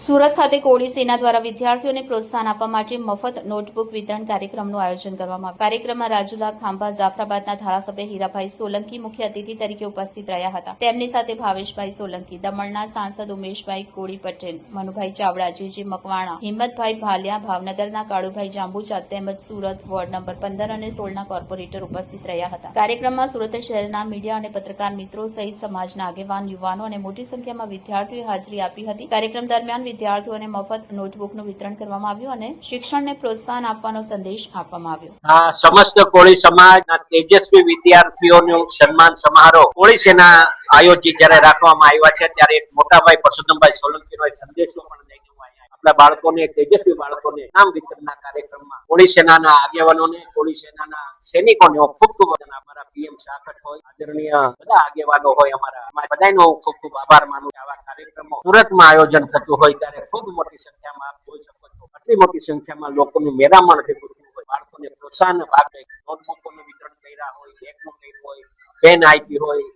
સુરત ખાતે કોળી સેના દ્વારા વિદ્યાર્થીઓને પ્રોત્સાહન આપવા માટે મફત નોટબુક વિતરણ કાર્યક્રમનું આયોજન કરવામાં આવ્યું. કાર્યક્રમમાં રાજુલા, ખાંભા, જાફરાબાદના ધારાસભ્ય હીરાભાઈ સોલંકી મુખ્ય અતિથિ તરીકે ઉપસ્થિત રહ્યા હતા. તેમની સાથે ભાવેશભાઈ સોલંકી, દમણના સાંસદ ઉમેશભાઈ કોળી પટેલ, મનુભાઈ ચાવડા, જે મકવાણા, હિંમતભાઈ ભાલિયા, ભાવનગરના કાળુભાઈ જાંબુચા તેમજ સુરત વોર્ડ નંબર 15 અને 16ના કોર્પોરેટર ઉપસ્થિત રહ્યા હતા. કાર્યક્રમમાં સુરત શહેરના મીડિયા અને પત્રકાર મિત્રો સહિત સમાજના આગેવાન, યુવાનો અને મોટી સંખ્યામાં વિદ્યાર્થીઓએ હાજરી આપી હતી. કાર્યક્રમ દરમિયાન વિદ્યાર્થીઓને મફત નોટબુકનું વિતરણ કરવામાં આવ્યું અને શિક્ષણને પ્રોત્સાહન આપવાનો સંદેશ આપવામાં આવ્યો. સમસ્ત કોળી સમાજના તેજસ્વી વિદ્યાર્થીઓનું સન્માન સમારોહ કોળી સેના આયોજિત જ્યારે રાખવામાં આવ્યા છે ત્યારે એક મોટાભાઈ પરસોત્તમભાઈ સોલંકીનો એક સંદેશો પણ લઈને આપણા બાળકોને, તેજસ્વી બાળકોને ઇનામ વિતરણના કાર્યક્રમમાં કોળી સેનાના આગેવાનોને, કોળી સેનાના સૈનિકોને ખૂબ ખૂબ અમારા પીએમ શાખટ હોય, આદરણીય બધા આગેવાનો હોય, અમારા બધાનો ખૂબ ખૂબ આભાર માનું. આવા કાર્યક્રમો સુરતમાં આયોજન થતું હોય ત્યારે ખૂબ મોટી સંખ્યામાં આપ જોઈ શકો છો, આટલી મોટી સંખ્યામાં લોકોનું મેરામણ થતું હોય, બાળકોને પ્રોત્સાહન ભાગે નોટબુકોનું વિતરણ કર્યા હોય, બેગનું કર્યું હોય, પેન આપી હોય,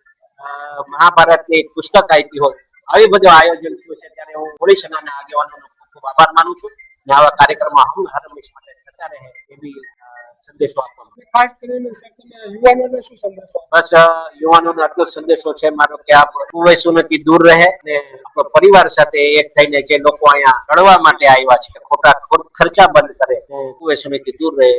મહાભારતની પુસ્તક આપી હોય, આવી બધું આયોજન થયું છે ત્યારે હું કોળી સેનાના આગેવાનોનો ખૂબ ખૂબ આભાર માનું છું અને આવા કાર્યક્રમો હંમેશા માટે થતા રહે એવી સંદેશો આપવામાં. ખાસ કરીને યુવાનોને શું સંદેશો? બસ યુવાનોને આટલો સંદેશો છે મારો કે આપ કુવ્યસનોથી દૂર રહે અને આપણો પરિવાર સાથે એક થઈને જે લોકો અહીંયા લડવા માટે આવ્યા છે ખોટા ખર્ચા બંધ કરે, કુવ્યસનોથી દૂર રહે